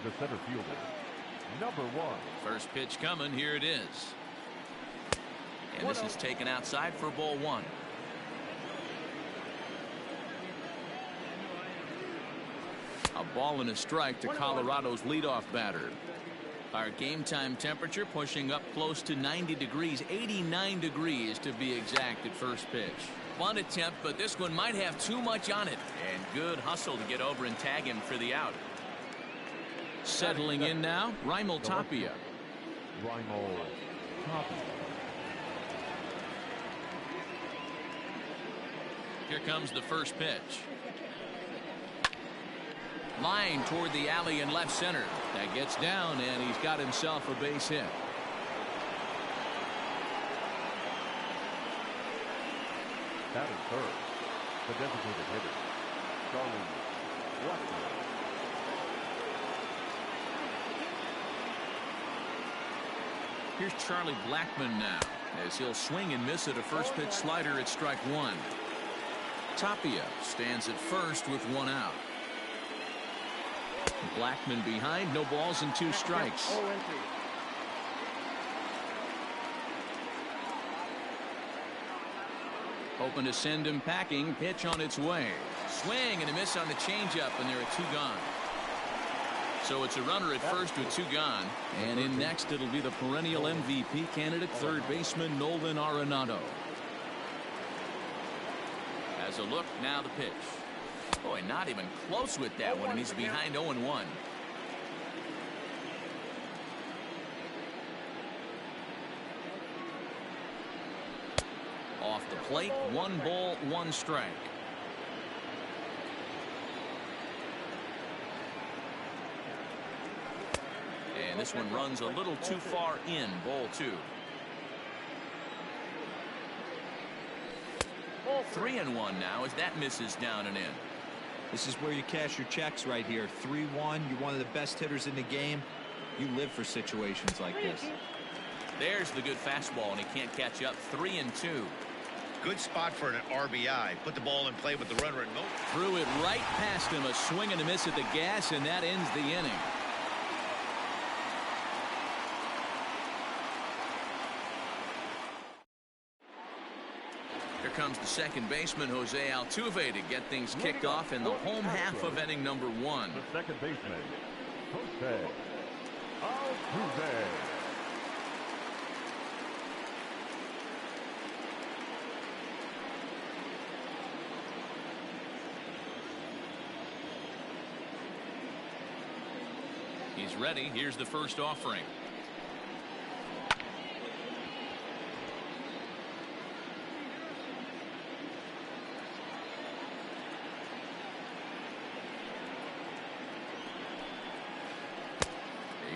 the center fielder, number 1. First pitch coming. Here it is. And this is taken outside for ball 1. A ball and a strike to Colorado's leadoff batter. Our game time temperature pushing up close to 90 degrees, 89 degrees to be exact at first pitch. Bunt attempt, but this one might have too much on it. And good hustle to get over and tag him for the out. Settling in now, Raimel Tapia. Raimel Tapia. Here comes the first pitch. Line toward the alley in left center. That gets down, and he's got himself a base hit. Batting third, the designated hitter, Charlie Blackmon. Here's Charlie Blackmon now, as he'll swing and miss at a first pitch slider at strike 1. Tapia stands at first with 1 out. Blackmon behind, no balls and 2 strikes. Open to send him packing. Pitch on its way. Swing and a miss on the changeup, and there are 2 gone. So it's a runner at first with 2 gone. And in next, it'll be the perennial MVP candidate, third baseman Nolan Arenado. As a look, now the pitch. Boy, not even close with that one, and he's behind 0-1. Off the plate, 1 ball, 1 strike. And this one runs a little too far in, ball 2. 3-1 now as that misses down and in. This is where you cash your checks right here. 3-1. You're one of the best hitters in the game. You live for situations like this. There's the good fastball, and he can't catch up. 3-2. Good spot for an RBI. Put the ball in play with the runner at motion. Threw it right past him. A swing and a miss at the gas, and that ends the inning. Here comes the second baseman, Jose Altuve, to get things kicked off in the home half of inning number 1. The second baseman, Jose Altuve. He's ready. Here's the first offering.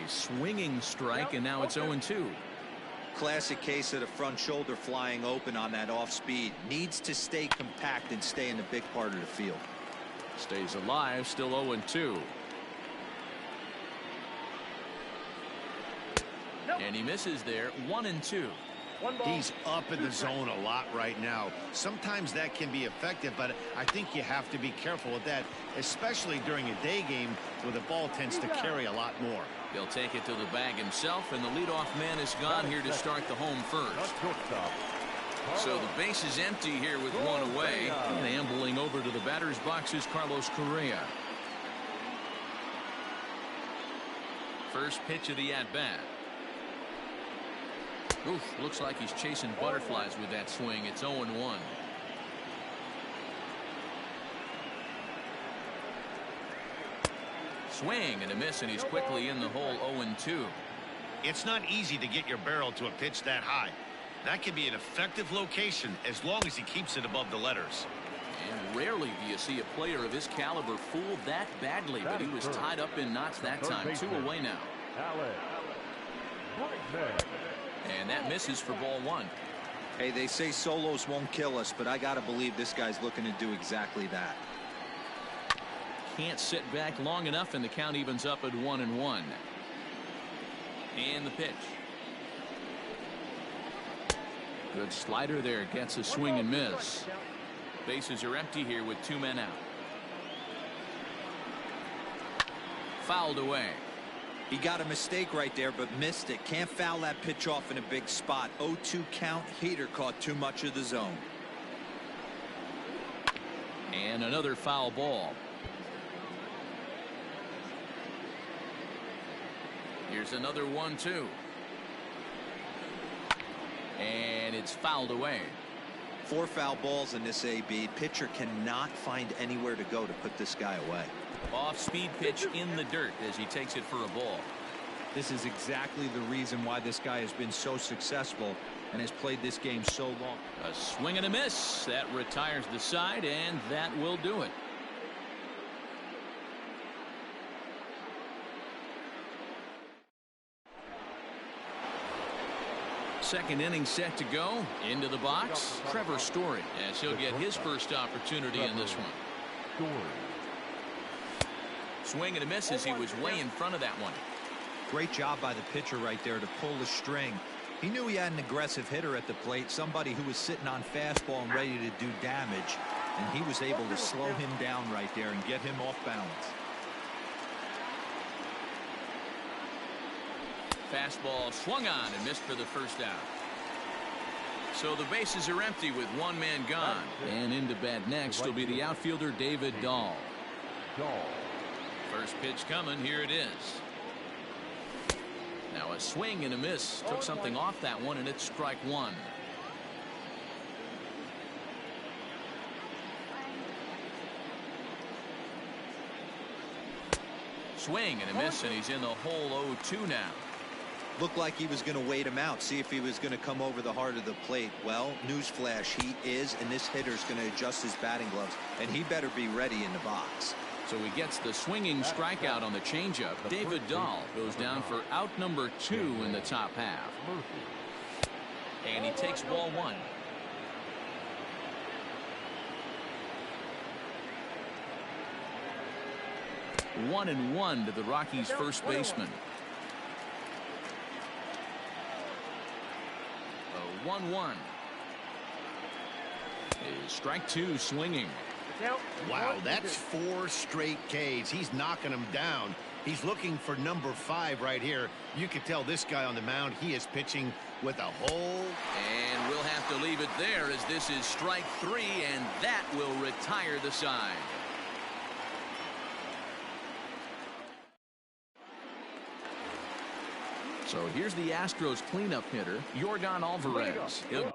A swinging strike, and now it's 0-2. Classic case of the front shoulder flying open on that off speed. Needs to stay compact and stay in the big part of the field. Stays alive, still 0-2. And he misses there. 1-2. He's up in the zone a lot right now. Sometimes that can be effective, but I think you have to be careful with that, especially during a day game where the ball tends to carry a lot more. He'll take it to the bag himself, and the leadoff man is gone here to start the home first. So the base is empty here with 1 away. And ambling over to the batter's box is Carlos Correa. First pitch of the at-bat. Oof, looks like he's chasing butterflies with that swing. It's 0-1. Swing and a miss, and he's quickly in the hole. 0-2. It's not easy to get your barrel to a pitch that high. That can be an effective location as long as he keeps it above the letters. And rarely do you see a player of his caliber fooled that badly, but he was tied up in knots that time. 2 away now. And that misses for ball 1. Hey, they say solos won't kill us, but I gotta believe this guy's looking to do exactly that. Can't sit back long enough, and the count evens up at 1-1. And the pitch. Good slider there. Gets a swing and miss. Bases are empty here with 2 men out. Fouled away. He got a mistake right there, but missed it. Can't foul that pitch off in a big spot. 0-2 count. Heater caught too much of the zone. And another foul ball. Here's another 1-2. And it's fouled away. 4 foul balls in this AB. Pitcher cannot find anywhere to go to put this guy away. Off-speed pitch in the dirt as he takes it for a ball. This is exactly the reason why this guy has been so successful and has played this game so long. A swing and a miss. That retires the side, and that will do it. Second inning set to go. Into the box, Trevor Story, as he'll get his first opportunity in this one. Story. Swing and a miss as he was way in front of that one. Great job by the pitcher right there to pull the string. He knew he had an aggressive hitter at the plate, somebody who was sitting on fastball and ready to do damage, and he was able to slow him down right there and get him off balance. Fastball swung on and missed for the first out. So the bases are empty with one man gone. And into bat next will be the outfielder David Dahl. First pitch coming. Here it is. Now a swing and a miss. Took something off that one, and it's strike one. Swing and a miss, and he's in the hole 0-2 now. Looked like he was going to wait him out, see if he was going to come over the heart of the plate. Well, newsflash, he is, and this hitter's going to adjust his batting gloves, and he better be ready in the box. So he gets the swinging strikeout on the changeup. David Dahl goes down for out number 2 in the top half. And he takes ball 1. One and one to the Rockies' first baseman. 1-1. Strike 2 swinging. Wow, that's 4 straight Ks. He's knocking them down. He's looking for number 5 right here. You can tell this guy on the mound, he is pitching with a whole. And we'll have to leave it there as this is strike 3, and that will retire the side. So here's the Astros cleanup hitter, Yordan Alvarez. He'll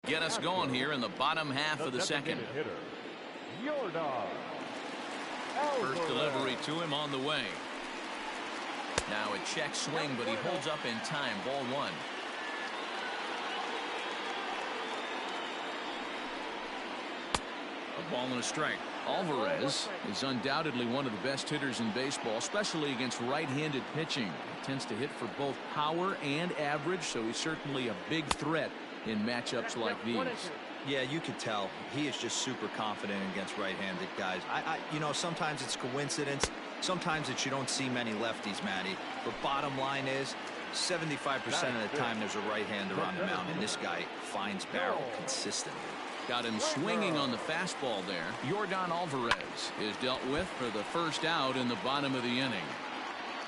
Get us going here in the bottom half of the second. Hitter, Jordan First delivery to him on the way. Now a check swing, but he holds up in time. Ball one. A ball and a strike. Alvarez is undoubtedly one of the best hitters in baseball, especially against right-handed pitching. He tends to hit for both power and average, so he's certainly a big threat in matchups like these. Yeah, you can tell he is just super confident against right-handed guys. You know, sometimes it's coincidence. Sometimes it's you don't see many lefties, Matty. But bottom line is, 75% of the time there's a right-hander on the mound, and this guy finds barrel consistently. Got him swinging on the fastball there. Jordan Alvarez is dealt with for the first out in the bottom of the inning.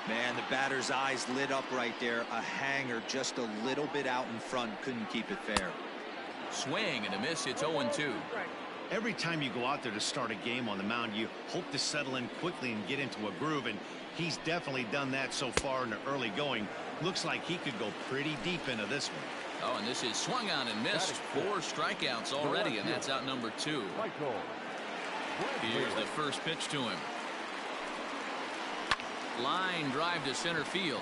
Man, the batter's eyes lit up right there. A hanger just a little bit out in front. Couldn't keep it fair. Swing and a miss. It's 0-2. Every time you go out there to start a game on the mound, you hope to settle in quickly and get into a groove, and he's definitely done that so far in the early going. Looks like he could go pretty deep into this one. Oh, and this is swung on and missed. 4 strikeouts already, and that's out number 2. Here's the first pitch to him. Line drive to center field.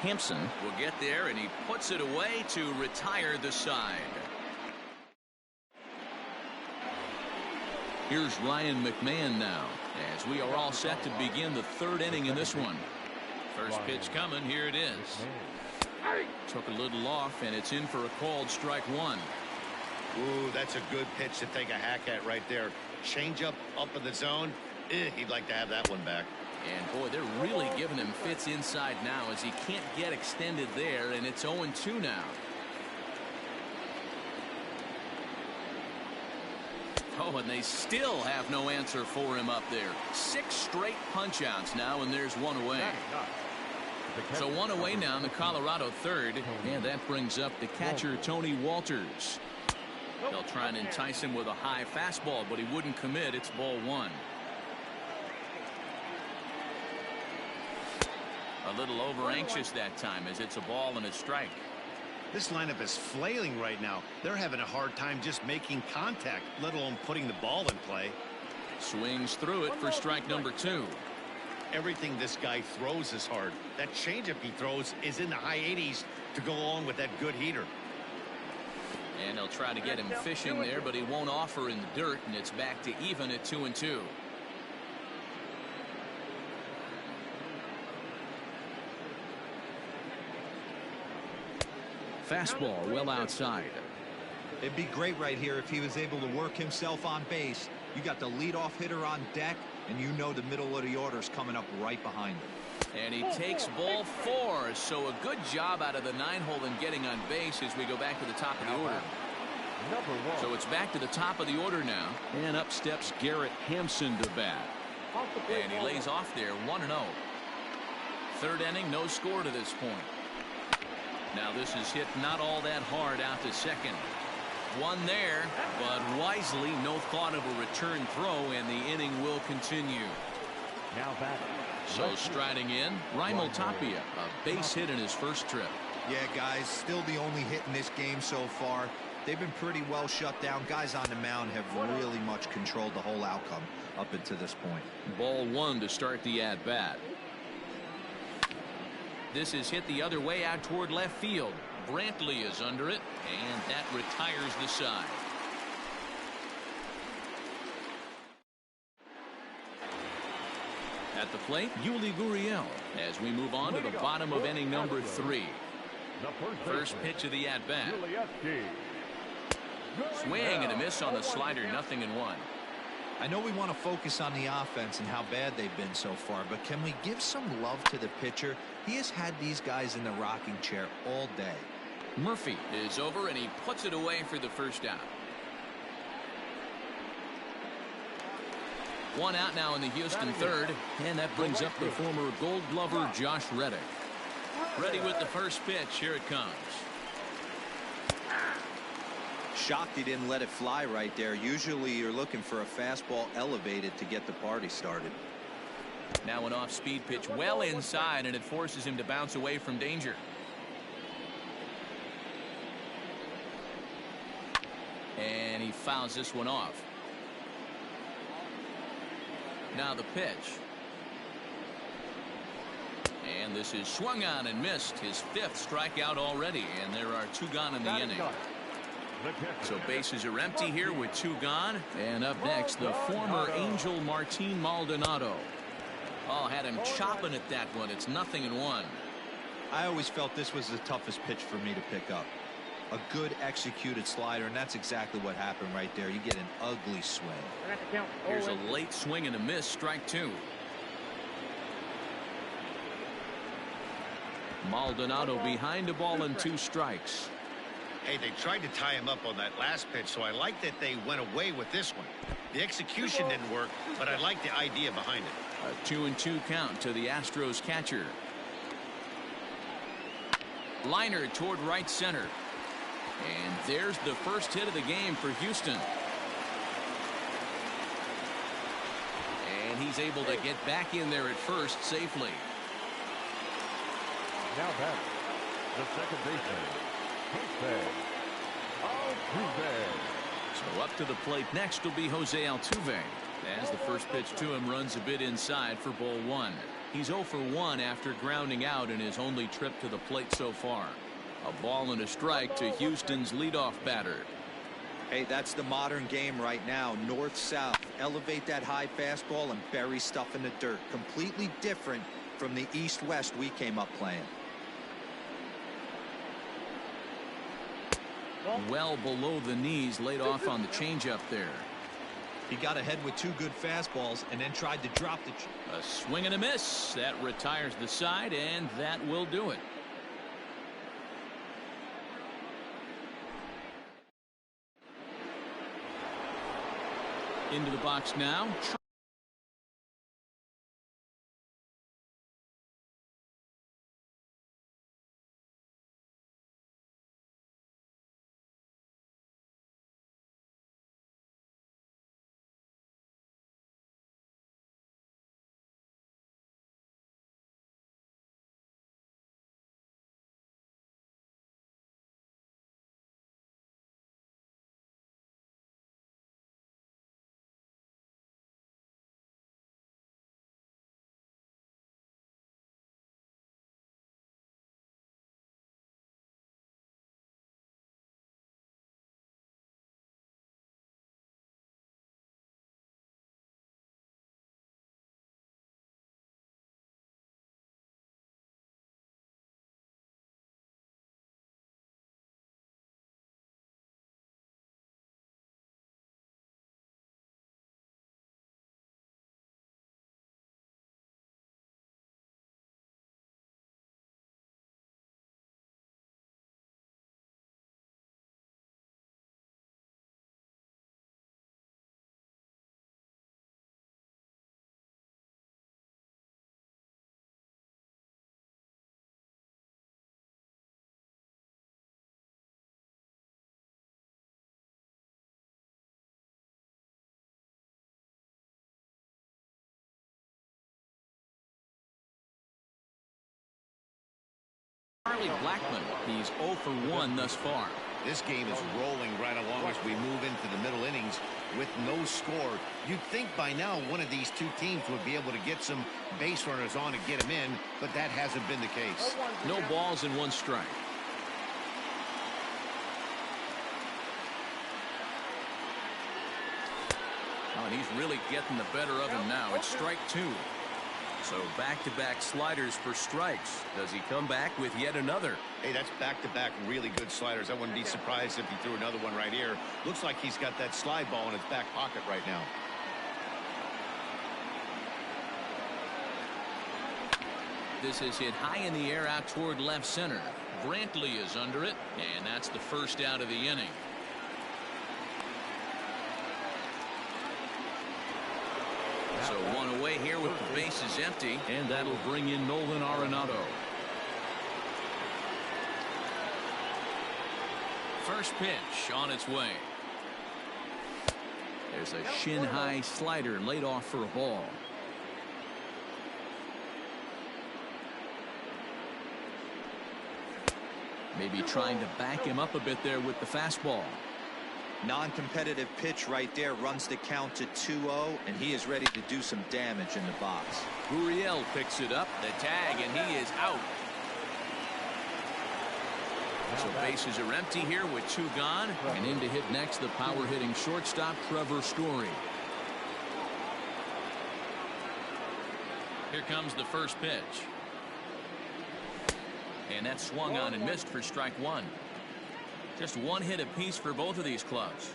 Hampson will get there, and he puts it away to retire the side. Here's Ryan McMahon now, as we are all set to begin the 3rd inning in this one. First pitch coming. Here it is. Took a little off, and it's in for a called strike 1. Ooh, that's a good pitch to take a hack at right there. Change up in the zone. He'd like to have that one back. And boy, they're really giving him fits inside now, as he can't get extended there, and it's 0-2 now. Oh, and they still have no answer for him up there. 6 straight punch-outs now, and there's 1 away. So 1 away now in the Colorado 3rd, and that brings up the catcher, Tony Walters. They'll try and entice him with a high fastball, but he wouldn't commit. It's ball 1. A little over anxious that time, as it's a ball and a strike. This lineup is flailing right now. They're having a hard time just making contact, let alone putting the ball in play. Swings through it for strike number 2. Everything this guy throws is hard. That changeup he throws is in the high 80s to go along with that good heater. And they'll try to get him fishing there, but he won't offer in the dirt, and it's back to even at 2-2. Fastball well outside. It'd be great right here if he was able to work himself on base. You got the leadoff hitter on deck, and you know the middle of the order is coming up right behind him. And he takes ball 4, so a good job out of the 9-hole in getting on base as we go back to the top of the order. So it's back to the top of the order now, and up steps Garrett Hampson to bat. And he lays off there 1-0. 3rd inning, no score to this point. Now this is hit not all that hard out to second. 1 there, but wisely, no thought of a return throw, and the inning will continue. Now batting. So striding in, Raimel Tapia, a base hit in his first trip. Yeah, guys, still the only hit in this game so far. They've been pretty well shut down. Guys on the mound have really much controlled the whole outcome up until this point. Ball 1 to start the at-bat. This is hit the other way out toward left field. Brantley is under it, and that retires the side. At the plate, Yuli Gurriel, as we move on to the bottom of inning number 3. First pitch of the at-bat. Swing and a miss on the slider, 0-1. I know we want to focus on the offense and how bad they've been so far, but can we give some love to the pitcher? He has had these guys in the rocking chair all day. Murphy is over, and he puts it away for the first out. 1 out now in the Houston 3rd, and that brings up the former Gold Glover Josh Reddick. Ready with the first pitch. Here it comes. Shocked he didn't let it fly right there. Usually you're looking for a fastball elevated to get the party started. Now an off-speed pitch well inside, and it forces him to bounce away from danger. And he fouls this one off. Now the pitch. And this is swung on and missed. His 5th strikeout already, and there are 2 gone in the inning. So bases are empty here with 2 gone. And up next, the former Angel Martin Maldonado. Oh, had him chopping at that one. It's 0-1. I always felt this was the toughest pitch for me to pick up. A good executed slider, and that's exactly what happened right there. You get an ugly swing. Here's a late swing and a miss, strike 2. Maldonado behind a ball and 2 strikes. Hey, they tried to tie him up on that last pitch, so I like that they went away with this one. The execution didn't work, but I like the idea behind it. A 2-2 count to the Astros catcher. Liner toward right center. And there's the first hit of the game for Houston. And he's able to get back in there at first safely. Now back, the second baseman, Altuve. So up to the plate next will be Jose Altuve. As the first pitch to him runs a bit inside for ball 1. He's 0 for 1 after grounding out in his only trip to the plate so far. A ball and a strike to Houston's leadoff batter. Hey, that's the modern game right now. North-south. Elevate that high fastball and bury stuff in the dirt. Completely different from the east-west we came up playing. Well below the knees, laid off on the changeup there. He got ahead with 2 good fastballs and then tried to drop the... A swing and a miss. That retires the side, and that will do it. Into the box now. Charlie Blackmon. He's 0 for 1 thus far. This game is rolling right along as we move into the middle innings with no score. You'd think by now one of these 2 teams would be able to get some base runners on and get them in, but that hasn't been the case. No balls and 1 strike. Oh, and he's really getting the better of him now. It's strike 2. So back-to-back sliders for strikes. Does he come back with yet another? Hey, that's back-to-back really good sliders. I wouldn't be surprised if he threw another one right here. Looks like he's got that slide ball in his back pocket right now. This is hit high in the air out toward left center. Brantley is under it, and that's the first out of the inning. So 1 away here with the bases empty, and that'll bring in Nolan Arenado. First pitch on its way. There's a shin-high slider laid off for a ball. Maybe trying to back him up a bit there with the fastball. Non-competitive pitch right there, runs the count to 2-0, and he is ready to do some damage in the box. Gurriel picks it up, the tag, and he is out. So bases are empty here with 2 gone, and in to hit next the power-hitting shortstop Trevor Story. Here comes the first pitch. And that swung on and missed for strike 1. Just 1 hit apiece for both of these clubs.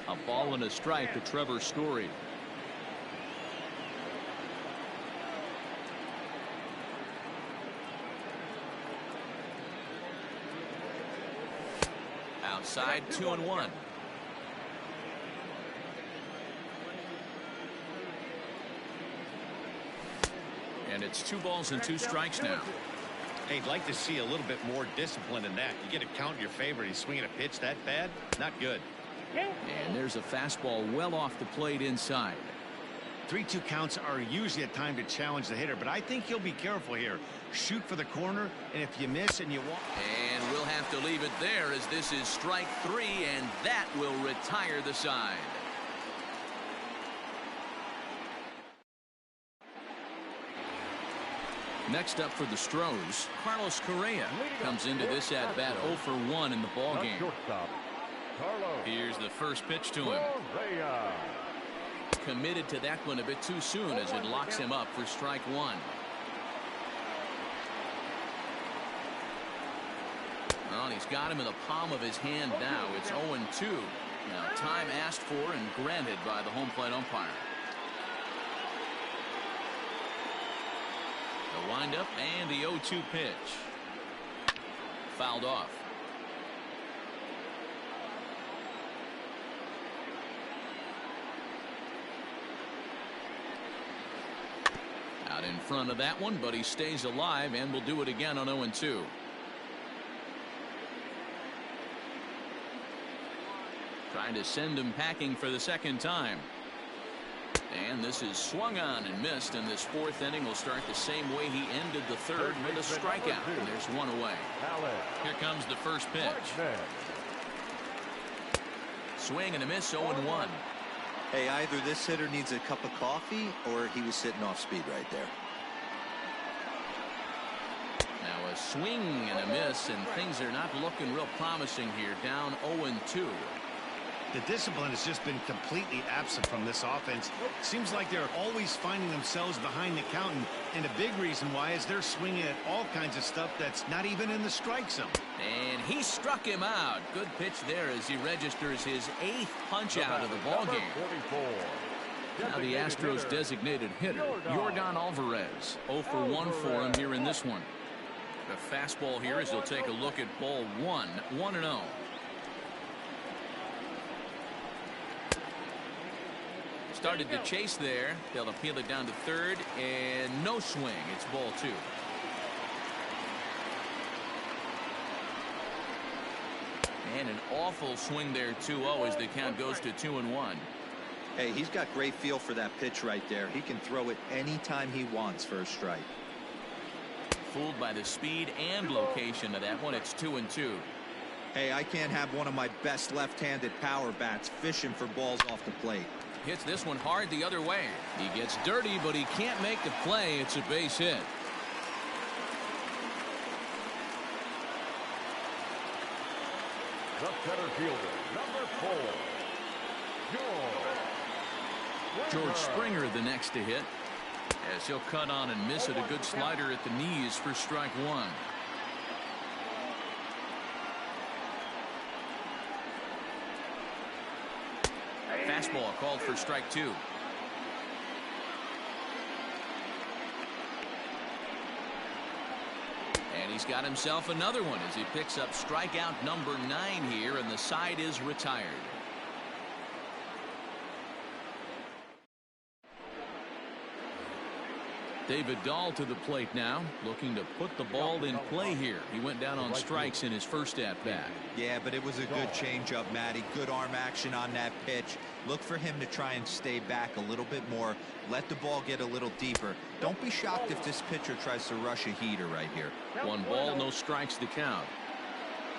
A ball and a strike to Trevor Story. Outside, 2-1. And it's 2 balls and 2 strikes now. Hey, I'd like to see a little bit more discipline in that. You get a count in your favor. He's swinging a pitch that bad. Not good. And there's a fastball well off the plate inside. 3-2 counts are usually a time to challenge the hitter, but I think he'll be careful here. Shoot for the corner, and if you miss and you walk. And we'll have to leave it there as this is strike 3, and that will retire the side. Next up for the Stros, Carlos Correa comes into this at bat 0 for 1 in the ball game. Here's the first pitch to him. Committed to that one a bit too soon as it locks him up for strike 1. Well, and he's got him in the palm of his hand now. It's 0-2. Now time asked for and granted by the home plate umpire. The windup and the 0-2 pitch. Fouled off. Out in front of that one, but he stays alive and will do it again on 0-2. Trying to send him packing for the second time. And this is swung on and missed, and this 4th inning will start the same way he ended the 3rd with a strikeout. And there's 1 away. Here comes the first pitch. Swing and a miss, 0-1. Hey, either this hitter needs a cup of coffee or he was sitting off speed right there. Now a swing and a miss, and things are not looking real promising here. Down 0-2. The discipline has just been completely absent from this offense. Seems like they're always finding themselves behind the count, and a big reason why is they're swinging at all kinds of stuff that's not even in the strike zone. And he struck him out. Good pitch there as he registers his 8th punch out of the ball game. Now the Astros designated hitter, Yordan Alvarez. 0 for 1 for him here in this one. The fastball here as he'll take a look at ball 1, 1-0. Started to chase there. They'll appeal it down to 3rd, and no swing. It's ball 2. And an awful swing there, 2-0, as the count goes to 2-1. Hey, he's got great feel for that pitch right there. He can throw it anytime he wants for a strike. Fooled by the speed and location of that one. It's 2-2. Hey, I can't have one of my best left-handed power bats fishing for balls off the plate. Hits this one hard the other way. He gets dirty, but he can't make the play. It's a base hit. The center fielder, number 4, George Springer the next to hit, as he'll cut on and miss it. A good slider at the knees for strike 1. Fastball called for strike 2. And he's got himself another one as he picks up strikeout number 9 here, and the side is retired. David Dahl to the plate now, looking to put the ball in play here. He went down on strikes in his first at-bat. Yeah, but it was a good changeup, Matty. Good arm action on that pitch. Look for him to try and stay back a little bit more. Let the ball get a little deeper. Don't be shocked if this pitcher tries to rush a heater right here. 1 ball, no strikes to count.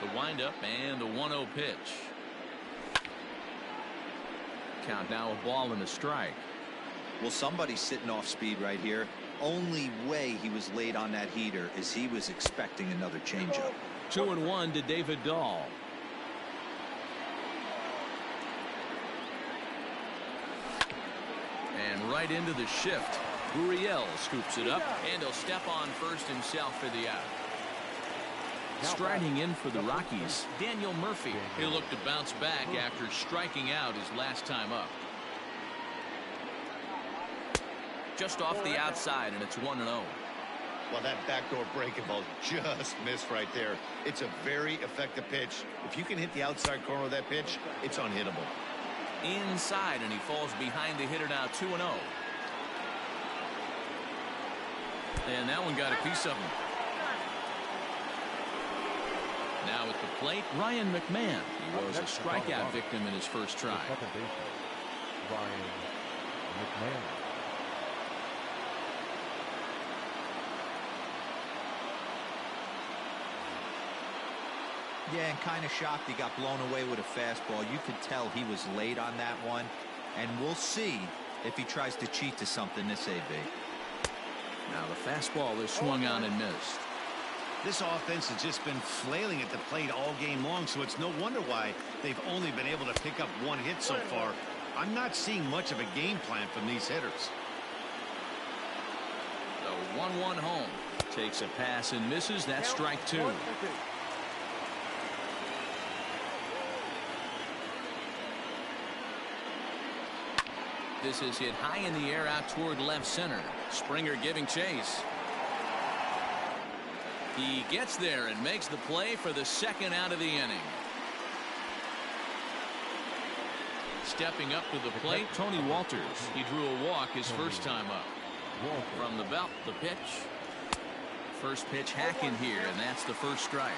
The windup and the 1-0 pitch. Count now, a ball and a strike. Well, somebody's sitting off speed right here. Only way he was late on that heater is he was expecting another changeup. 2-1 to David Dahl. And right into the shift. Gurriel scoops it up, and he'll step on first himself for the out. Striding in for the Rockies, Daniel Murphy. He'll look to bounce back after striking out his last time up. Just off the outside, and it's 1-0. Well, that backdoor breaking ball just missed right there. It's a very effective pitch. If you can hit the outside corner of that pitch, it's unhittable. Inside, and he falls behind the hitter now, 2-0. And that one got a piece of him. Now at the plate, Ryan McMahon. He was a strikeout victim in his first try. Ryan McMahon. Yeah, and kind of shocked he got blown away with a fastball. You could tell he was late on that one. And we'll see if he tries to cheat to something this AB. Now the fastball is swung on and missed. This offense has just been flailing at the plate all game long, so it's no wonder why they've only been able to pick up one hit so far. I'm not seeing much of a game plan from these hitters. The 1-1 home. Takes a pass and misses. That's strike two. This is hit high in the air out toward left center. Springer giving chase. He gets there and makes the play for the second out of the inning. Stepping up to the plate, Tony Walters. He drew a walk his first time up. From the belt, the pitch. First pitch hacking here, and that's the first strike.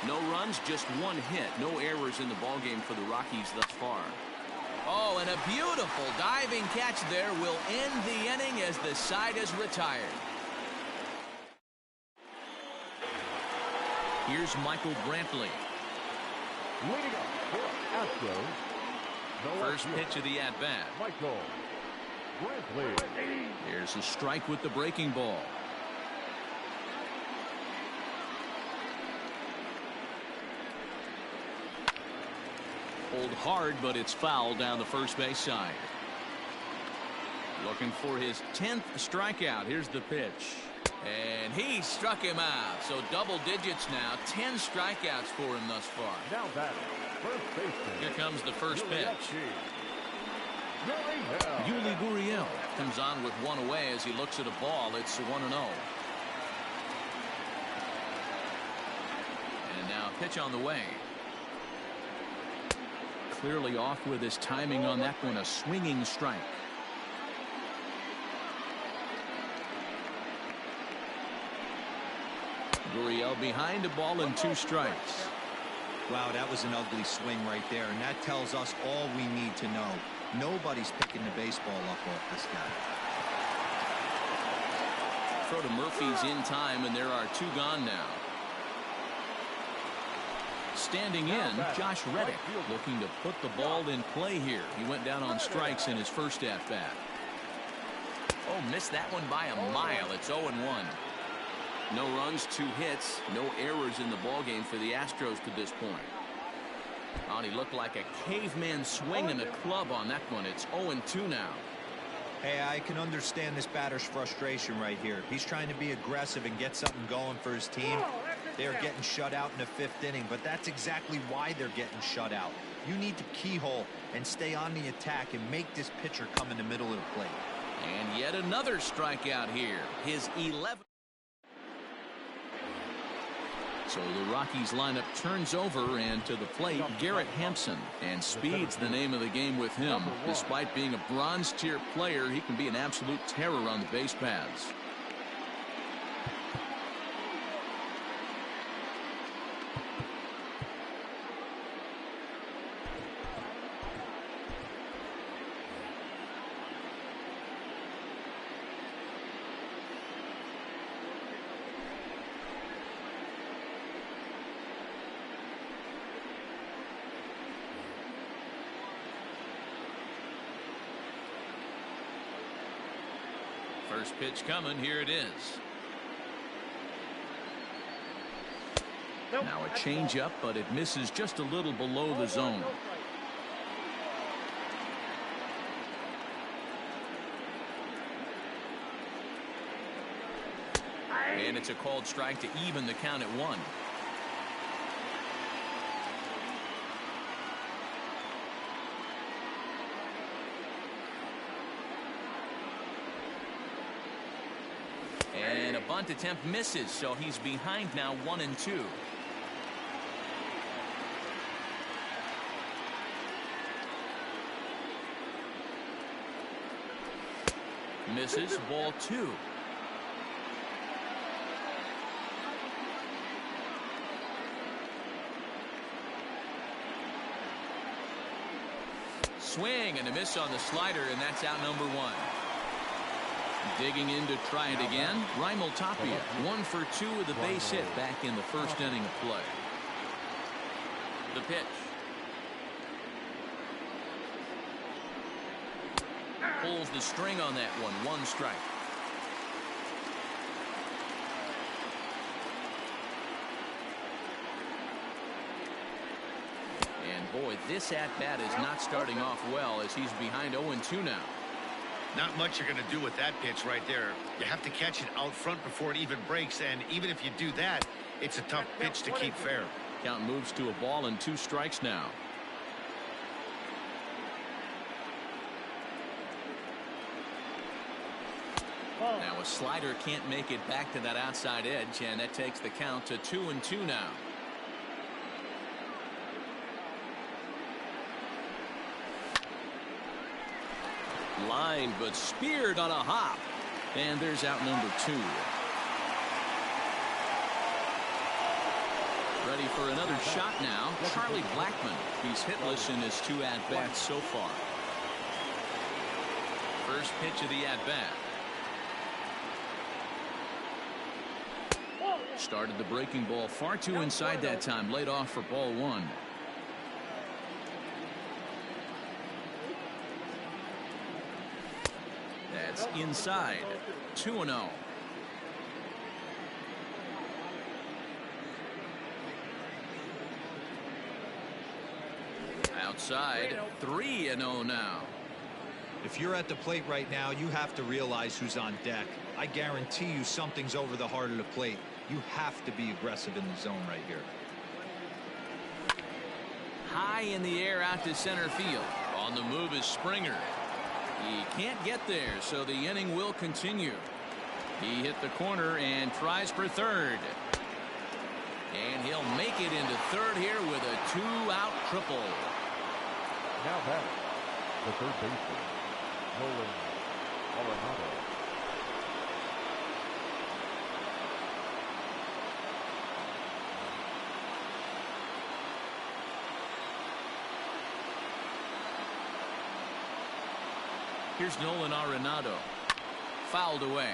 No runs, just one hit. No errors in the ballgame for the Rockies thus far. Oh, and a beautiful diving catch there will end the inning as the side is retired. Here's Michael Brantley. Leading up for Astros. First pitch of the at-bat. Michael Brantley. Here's a strike with the breaking ball. Hold hard, but it's foul down the first base side. Looking for his 10th strikeout. Here's the pitch. And he struck him out. So double digits now. 10 strikeouts for him thus far. Now batting, first baseman. Here comes the first pitch. Yuli Gurriel comes on with one away as he looks at a ball. It's 1-0. And now pitch on the way. Clearly off with his timing on that one. A swinging strike. Gurriel behind a ball and 2 strikes. Wow, that was an ugly swing right there, and that tells us all we need to know. Nobody's picking the baseball up off this guy. Throw to Murphy's in time, and there are 2 gone now. Standing in, Josh Reddick looking to put the ball in play here. He went down on strikes in his first at-bat. Oh, missed that one by a mile. It's 0-1. No runs, 2 hits, no errors in the ballgame for the Astros to this point. Oh, he looked like a caveman swinging a club on that one. It's 0-2 now. Hey, I can understand this batter's frustration right here. He's trying to be aggressive and get something going for his team. They're getting shut out in the 5th inning, but that's exactly why they're getting shut out. You need to keyhole and stay on the attack and make this pitcher come in the middle of the plate. And yet another strikeout here. His 11th. So the Rockies lineup turns over, and to the plate, Garrett Hampson. And speed's the name of the game with him. Despite being a bronze tier player, he can be an absolute terror on the base paths. First pitch coming. Here it is. Now a changeup, but it misses just a little below the zone. And it's a called strike to even the count at 1. And a bunt attempt misses, so he's behind now 1-2. Misses, ball 2. Swing and a miss on the slider, and that's out number 1. Digging in to try it again. Raimel Tapia, 1 for 2 with a base hit back in the first inning of play. The pitch. Pulls the string on that one. 1 strike. And boy, this at-bat is not starting off well as he's behind 0-2 now. Not much you're going to do with that pitch right there. You have to catch it out front before it even breaks, and even if you do that, it's a tough pitch to keep fair. Count moves to a ball and 2 strikes now. Now a slider can't make it back to that outside edge, and that takes the count to 2-2 now. Line, but speared on a hop. And there's out number 2. Ready for another shot now. Charlie Blackmon. He's hitless in his 2 at-bats so far. First pitch of the at-bat. Started the breaking ball far too inside that time. Laid off for ball 1. That's inside. 2-0. Outside. 3-0 now. If you're at the plate right now, you have to realize who's on deck. I guarantee you something's over the heart of the plate. You have to be aggressive in the zone right here. High in the air out to center field. On the move is Springer. He can't get there, so the inning will continue. He hit the corner and tries for third. And he'll make it into third here with a 2-out triple. Now back, the third baseman, Nolan Arenado. Here's Nolan Arenado. Fouled away.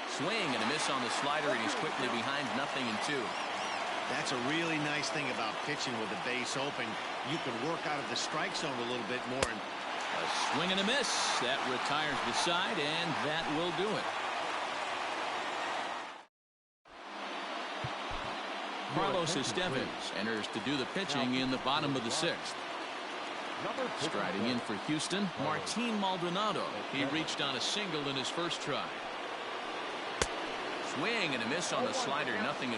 Swing and a miss on the slider, and he's quickly behind 0-2. That's a really nice thing about pitching with the base open. You can work out of the strike zone a little bit more. And a swing and a miss. That retires the side, and that will do it. Carlos Estevez enters to do the pitching in the bottom of the 6th. Striding in for Houston, Martin Maldonado. He reached on a single in his first try. Swing and a miss on the slider, 0-1.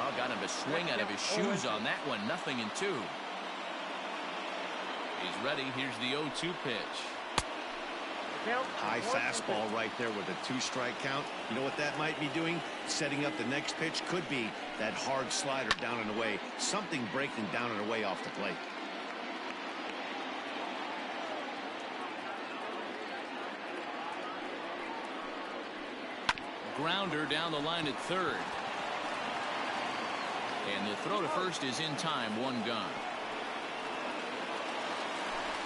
Oh, got him a swing out of his shoes on that one, 0-2. He's ready. Here's the 0-2 pitch. High fastball right there with a 2-strike count. You know what that might be doing? Setting up the next pitch. Could be that hard slider down and away. Something breaking down and away off the plate. Grounder down the line at third. And the throw to first is in time. 1 gone.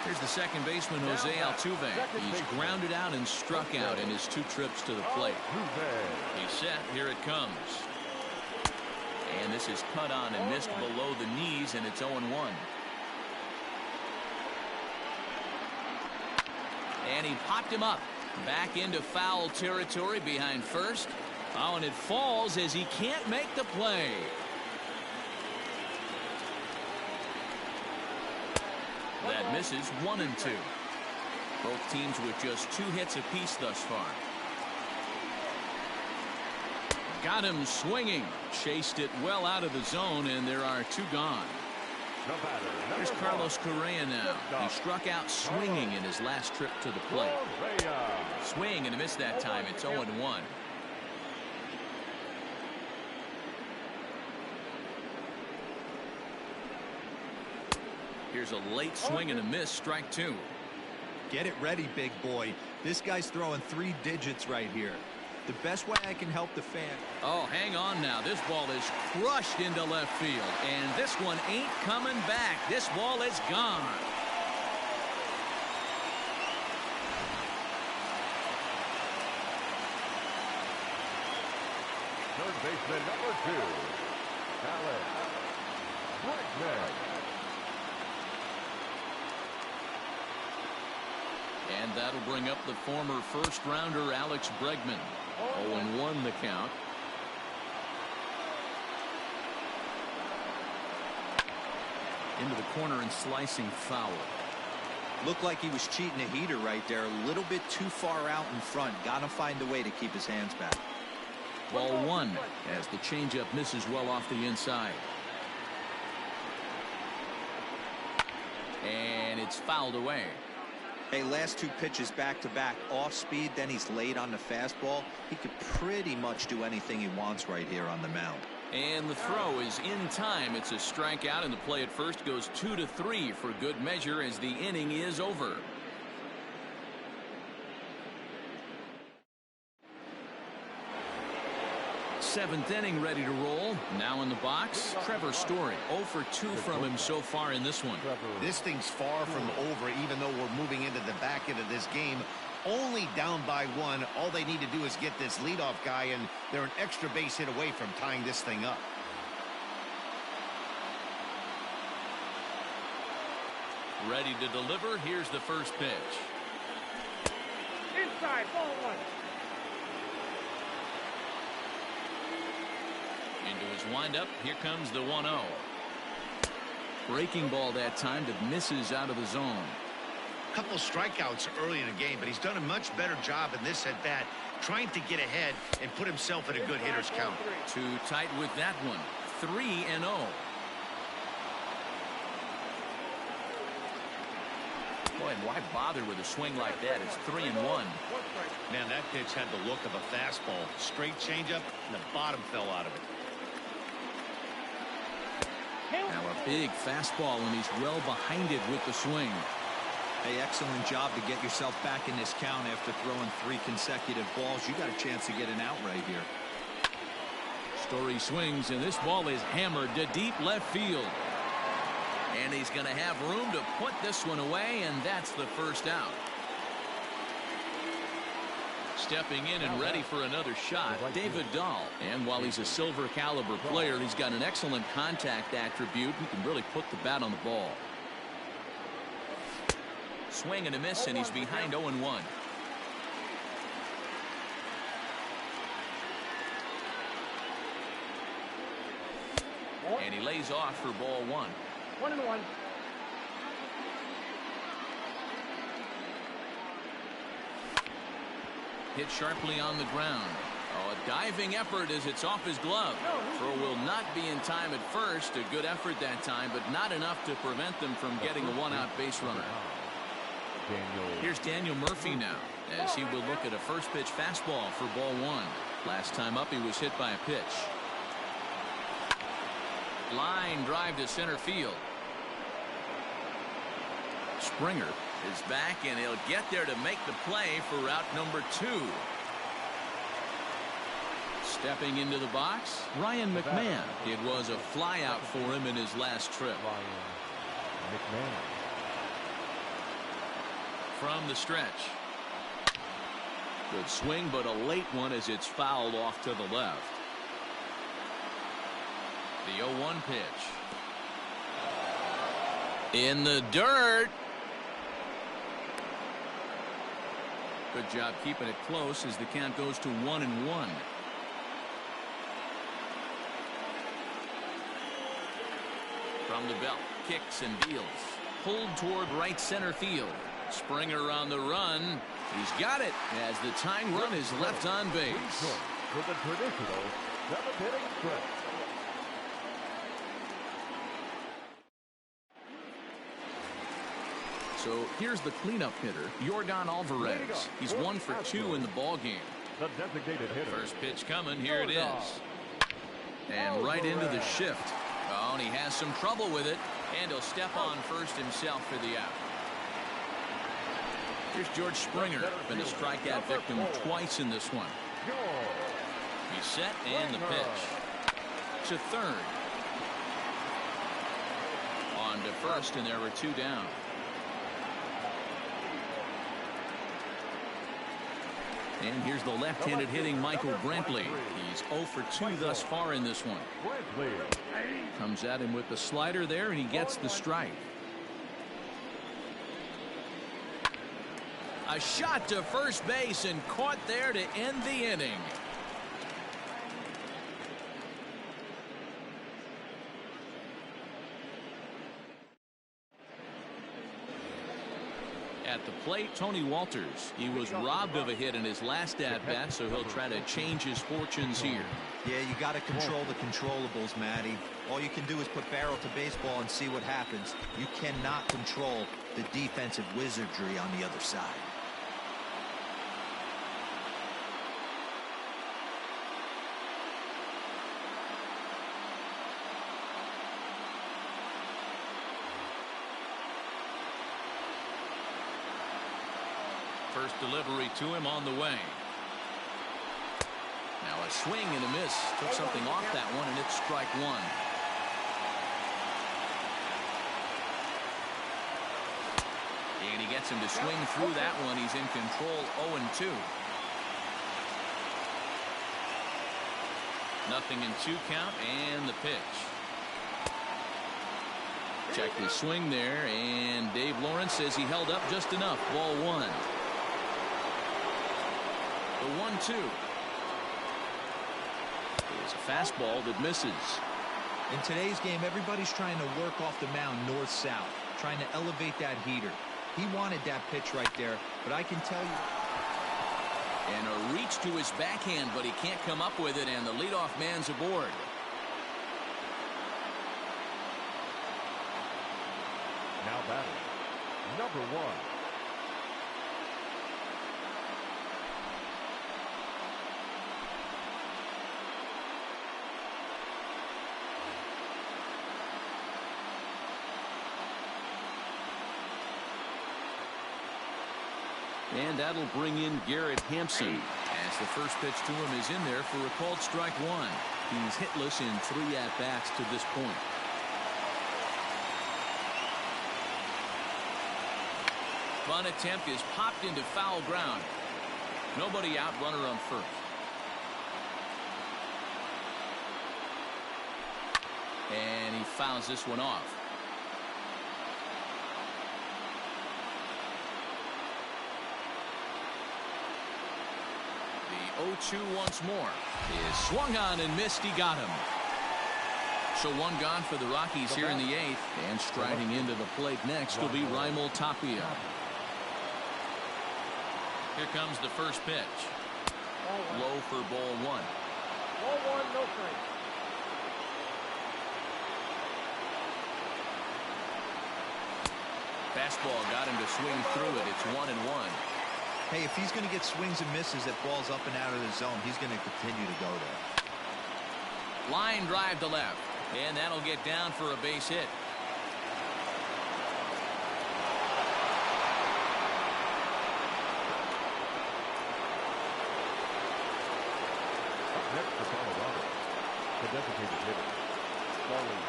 Here's the second baseman, Jose Altuve. He's grounded out and struck out in his 2 trips to the plate. He's set. Here it comes. And this is cut on and missed below the knees, and it's 0-1. And he popped him up. Back into foul territory behind first. Oh, and it falls as he can't make the play. That misses 1-2. Both teams with just 2 hits apiece thus far. Got him swinging. Chased it well out of the zone, and there are 2 gone. Here's Carlos Correa now. He struck out swinging in his last trip to the plate. Swing and a miss that time. It's 0-1. Here's a late swing and a miss. Strike 2. Get it ready, big boy. This guy's throwing 3 digits right here. The best way I can help the fan. Oh, hang on now. This ball is crushed into left field. And this one ain't coming back. This ball is gone. Third baseman number 2, Alex Bregman. And that'll bring up the former first-rounder Alex Bregman. 0-1 the count. Into the corner and slicing foul. Looked like he was cheating a heater right there. A little bit too far out in front. Gotta find a way to keep his hands back. Ball 1 as the changeup misses well off the inside. And it's fouled away. Hey, last 2 pitches back-to-back off speed, then he's late on the fastball. He could pretty much do anything he wants right here on the mound. And the throw is in time. It's a strikeout, and the play at first goes 2-3 for good measure as the inning is over. Seventh inning ready to roll. Now in the box, Trevor Story. 0 for 2 from him so far in this one. This thing's far from over, even though we're moving into the back end of this game. Only down by 1. All they need to do is get this leadoff guy, and they're an extra base hit away from tying this thing up. Ready to deliver. Here's the first pitch. Inside, ball 1. Into his windup. Here comes the 1-0. Breaking ball that time that misses out of the zone. Couple strikeouts early in the game, but he's done a much better job in this at bat, trying to get ahead and put himself in a good hitter's count. Too tight with that one. 3-0. Boy, and why bother with a swing like that? It's 3-1. Man, that pitch had the look of a fastball. Straight changeup, and the bottom fell out of it. Now a big fastball, and he's well behind it with the swing. Hey, excellent job to get yourself back in this count after throwing 3 consecutive balls. You got a chance to get an out right here. Story swings, and this ball is hammered to deep left field. And he's going to have room to put this one away, and that's the first out. Stepping in and ready for another shot, David Dahl. And while he's a silver caliber player, he's got an excellent contact attribute. He can really put the bat on the ball. Swing and a miss, and he's behind 0-1. And he lays off for ball 1. 1-1. Hit sharply on the ground. Oh, a diving effort as it's off his glove. Throw will not be in time at first. A good effort that time, but not enough to prevent them from getting a 1-out base runner. Here's Daniel Murphy now, as he will look at a first pitch fastball for ball 1. Last time up, he was hit by a pitch. Line drive to center field. Springer is back, and he'll get there to make the play for route number 2. Stepping into the box, Ryan McMahon. It was a flyout for him in his last trip. from the stretch. Good swing, but a late one as it's fouled off to the left. The 0-1 pitch. In the dirt. Good job keeping it close as the count goes to 1-1. From the belt, kicks and deals. Pulled toward right center field. Springer on the run. He's got it as the tying run is left on base. With the traditional seventh-inning stretch. So here's the cleanup hitter, Yordan Alvarez. He's 1 for 2 in the ball game. The designated hitter. First pitch coming. Here it is. And right into the shift. Oh, and he has some trouble with it. And he'll step on first himself for the out. Here's George Springer. Been a strikeout victim twice in this one. He's set and the pitch. To third. On to first, and there were 2 down. And here's the left-handed hitting Michael Brantley. He's 0 for 2 thus far in this one. Comes at him with the slider there, and he gets the strike. A shot to first base and caught there to end the inning. At the plate, Tony Walters. He was robbed of a hit in his last at-bat, so he'll try to change his fortunes here. Yeah, you got to control the controllables, Matty. All you can do is put barrel to baseball and see what happens. You cannot control the defensive wizardry on the other side. First delivery to him on the way. Now a swing and a miss. Took something off that one, and it's strike 1. And he gets him to swing through that one. He's in control. 0-2. Nothing in 2 count, and the pitch. Checked his swing there, and Dave Lawrence says he held up just enough. Ball 1. The 1-2 is a fastball that misses. In today's game, everybody's trying to work off the mound north-south, trying to elevate that heater. He wanted that pitch right there, but I can tell you. And a reach to his backhand, but he can't come up with it, and the leadoff man's aboard. Now batting, number 1. And that'll bring in Garrett Hampson, as the first pitch to him is in there for a called strike 1. He's hitless in 3 at-bats to this point. Bunt attempt is popped into foul ground. Nobody out, runner on first. And he fouls this one off. The 0-2 once more is swung on and missed. He got him. So 1 gone for the Rockies here in the 8th. And striding into the plate next will be Raimel Tapia. Here comes the first pitch. Low for ball 1. Ball 1, no strike. Fastball got him to swing through it. It's 1-1. Hey, if he's going to get swings and misses at balls up and out of the zone, he's going to continue to go there. Line drive to left, and that'll get down for a base hit. Up next for Colorado, the designated hitter, Starling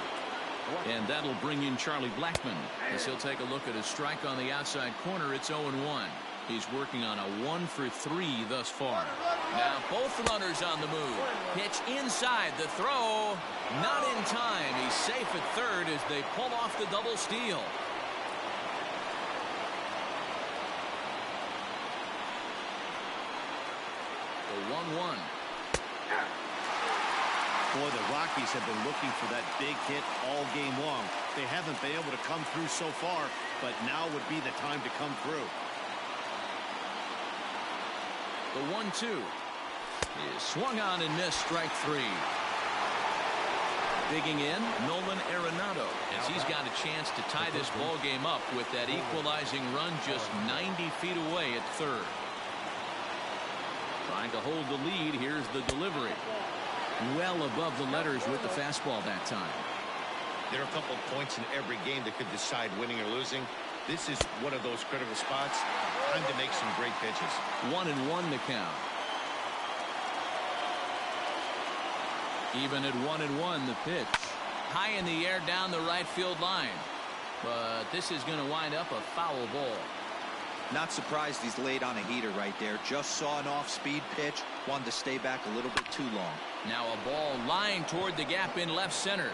And that'll bring in Charlie Blackmon as he'll take a look at his strike on the outside corner. It's 0-1. He's working on a 1-for-3 thus far. Now both runners on the move. Pitch inside. The throw not in time. He's safe at third as they pull off the double steal. The 1-1. Boy, the Rockies have been looking for that big hit all game long. They haven't been able to come through so far, but now would be the time to come through. The 1-2 is swung on and missed. Strike three. Digging in, Nolan Arenado, as he's got a chance to tie this ball game up with that equalizing run just 90 feet away at third. Trying to hold the lead. Here's the delivery. Well above the letters with the fastball that time. There are a couple of points in every game that could decide winning or losing. This is one of those critical spots. Time to make some great pitches. 1-1 the count. Even at 1-1 the pitch. High in the air down the right field line. But this is going to wind up a foul ball. Not surprised he's laid on a heater right there. Just saw an off-speed pitch. Wanted to stay back a little bit too long. Now a ball lined toward the gap in left center.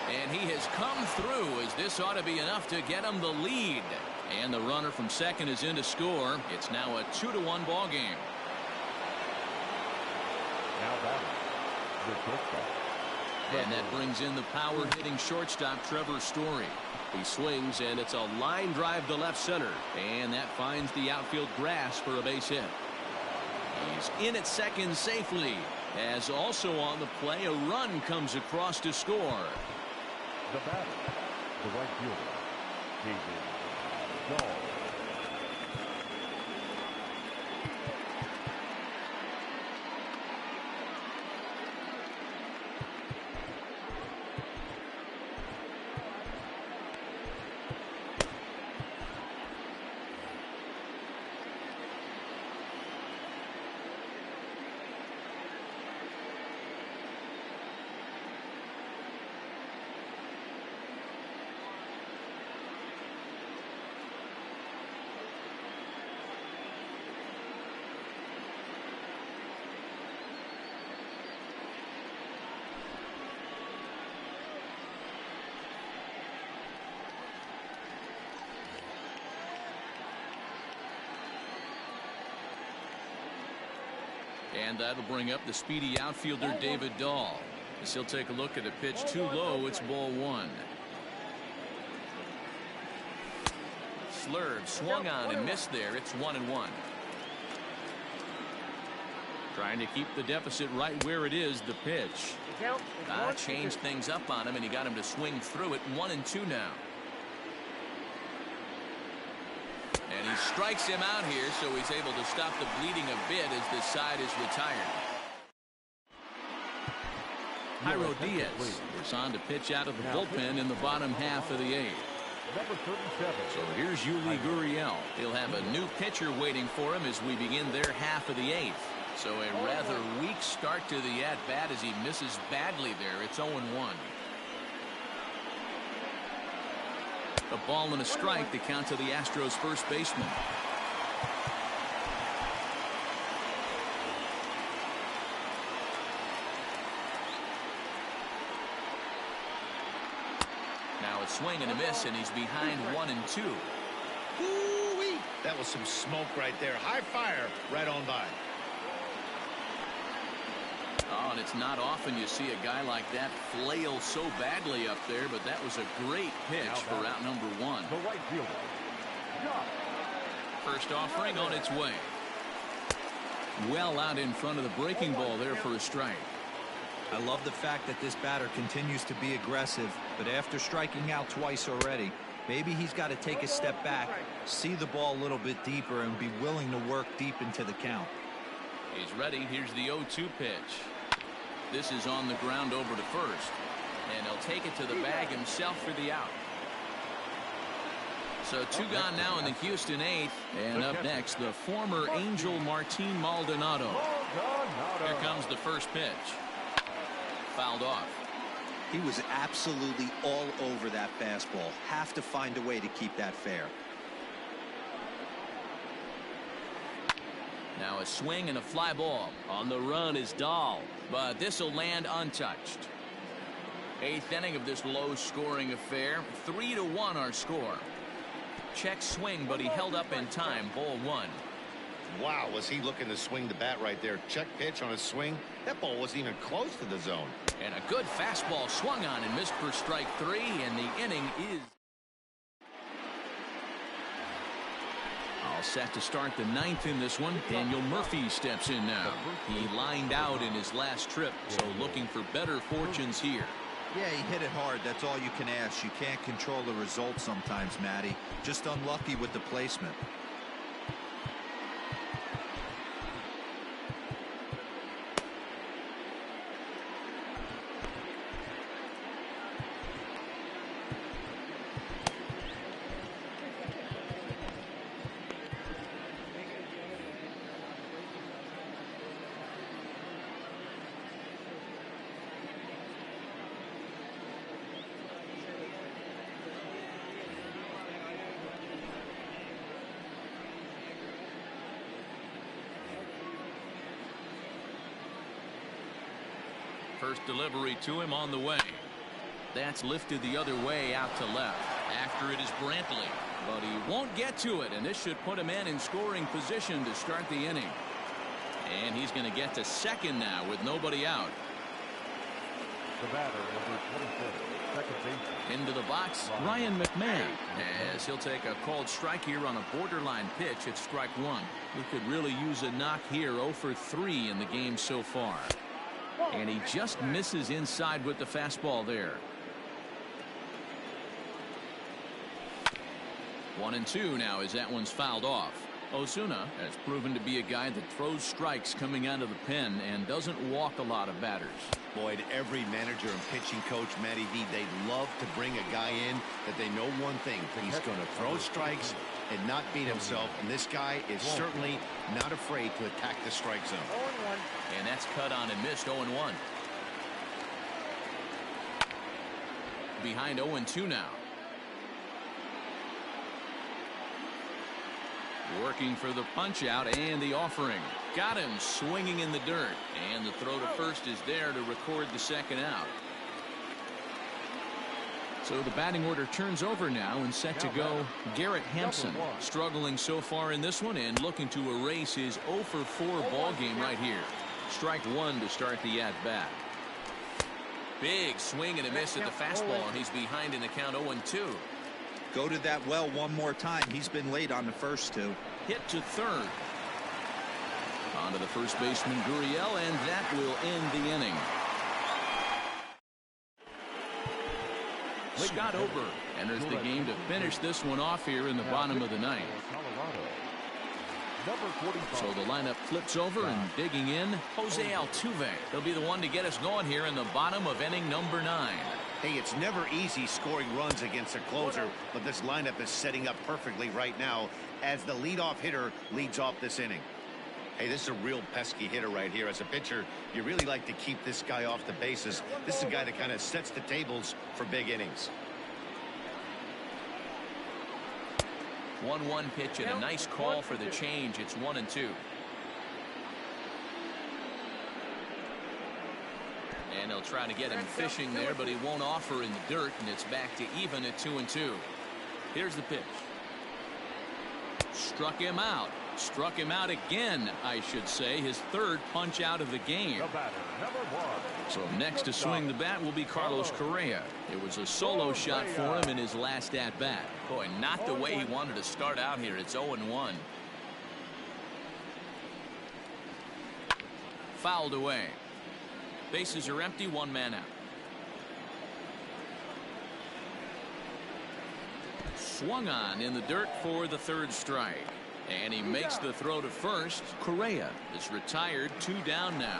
And he has come through as this ought to be enough to get him the lead. And the runner from second is in to score. It's now a 2-1 ball game. Now batting, the shortstop. And that brings in the power-hitting shortstop Trevor Story. He swings, and it's a line drive to left center. And that finds the outfield grass for a base hit. He's in at second safely. As also on the play, a run comes across to score. The batter, the right fielder, David Dahl. And that'll bring up the speedy outfielder David Dahl. As he'll take a look at a pitch too low. It's ball one. Slurve swung on and missed there. It's 1-1. Trying to keep the deficit right where it is. The pitch. Changed things up on him, and he got him to swing through it. 1-2 now. And he strikes him out here, so he's able to stop the bleeding a bit as this side is retired. Jairo Diaz is on to pitch out of the bullpen in the bottom half of the eighth. Number 37. So here's Yuli Gurriel. He'll have a new pitcher waiting for him as we begin their half of the eighth. So a rather weak start to the at-bat as he misses badly there. It's 0-1. A ball and a strike to count to the Astros first baseman. Now a swing and a miss, and he's behind 1-2. Ooh-wee. That was some smoke right there. High fire right on by. Oh, and it's not often you see a guy like that flail so badly up there, but that was a great pitch for out number one. The right fielder. First offering on its way. Well out in front of the breaking ball there for a strike. I love the fact that this batter continues to be aggressive, but after striking out twice already, maybe he's got to take a step back, see the ball a little bit deeper, and be willing to work deep into the count. He's ready. Here's the 0-2 pitch. This is on the ground over to first, and he'll take it to the bag himself for the out. So two gone now in the Houston eighth, and up next the former Angel Martin Maldonado. Here comes the first pitch. Fouled off. He was absolutely all over that fastball. Have to find a way to keep that fair. Now a swing and a fly ball. On the run is Dahl, but this will land untouched. Eighth inning of this low-scoring affair. 3-1 our score. Check swing, but he held up in time. Ball one. Wow, was he looking to swing the bat right there. Check pitch on a swing. That ball wasn't even close to the zone. And a good fastball swung on and missed for strike three, and the inning is all set to start the ninth in this one. Daniel Murphy steps in now. He lined out in his last trip, so looking for better fortunes here. Yeah, he hit it hard. That's all you can ask. You can't control the result sometimes, Matty. Just unlucky with the placement. First delivery to him on the way. That's lifted the other way out to left. After it is Brantley, but he won't get to it, and this should put him in scoring position to start the inning. And he's going to get to second now with nobody out. The batter, number 24, second baseman. Into the box, Ryan McMahon, as he'll take a called strike here on a borderline pitch at strike one. He could really use a knock here. 0 for 3 in the game so far. And he just misses inside with the fastball there. 1-2 now as that one's fouled off. Osuna has proven to be a guy that throws strikes coming out of the pen and doesn't walk a lot of batters. Boyd, every manager and pitching coach, Matty V, they'd love to bring a guy in that they know one thing. He's going to throw strikes and not beat himself. And this guy is certainly not afraid to attack the strike zone. 0-1. And that's cut on and missed. 0-1. Behind 0-2 now. Working for the punch out and the offering. Got him swinging in the dirt. And the throw to first is there to record the second out. So the batting order turns over now and set to go. Garrett Hampson struggling so far in this one and looking to erase his 0 for 4 ball game right here. Strike one to start the at bat. Big swing and a miss at the fastball, and he's behind in the count. 0-2. Go to that well one more time. He's been late on the first two. Hit to third. On to the first baseman, Gurriel, and that will end the inning. Scott Ober enters the game to finish this one off here in the bottom of the ninth. So the lineup flips over and digging in, Jose Altuve. He'll be the one to get us going here in the bottom of inning number 9. Hey, it's never easy scoring runs against a closer, but this lineup is setting up perfectly right now as the leadoff hitter leads off this inning. Hey, this is a real pesky hitter right here. As a pitcher, you really like to keep this guy off the bases. This is a guy that kind of sets the tables for big innings. 1-1 pitch and a nice call for the change. It's 1-2. And they'll try to get him fishing there, but he won't offer in the dirt, and it's back to even at 2-2. Here's the pitch. Struck him out. Struck him out again, I should say. His third punch out of the game. So next to swing the bat will be Carlos Correa. It was a solo shot for him in his last at bat. Boy, not the way he wanted to start out here. It's 0-1. Fouled away. Bases are empty, one man out. Swung on in the dirt for the third strike. And he makes the throw to first. Correa is retired, 2 down now.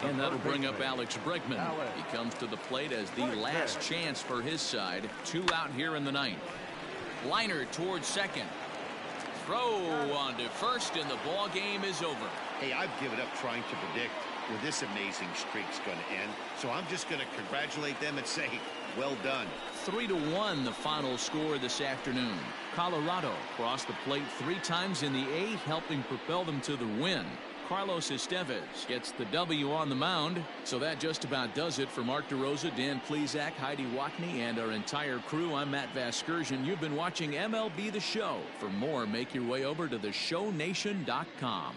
And that'll bring up Alex Bregman. He comes to the plate as the last chance for his side. 2 out here in the ninth. Liner towards second. Throw on to first, and the ball game is over. Hey, I've given up trying to predict where this amazing streak's going to end. So I'm just going to congratulate them and say, well done. 3-1 the final score this afternoon. Colorado crossed the plate 3 times in the 8th, helping propel them to the win. Carlos Estevez gets the W on the mound. So that just about does it for Mark DeRosa, Dan Plesac, Heidi Watney, and our entire crew. I'm Matt Vasgersian. You've been watching MLB The Show. For more, make your way over to theshownation.com.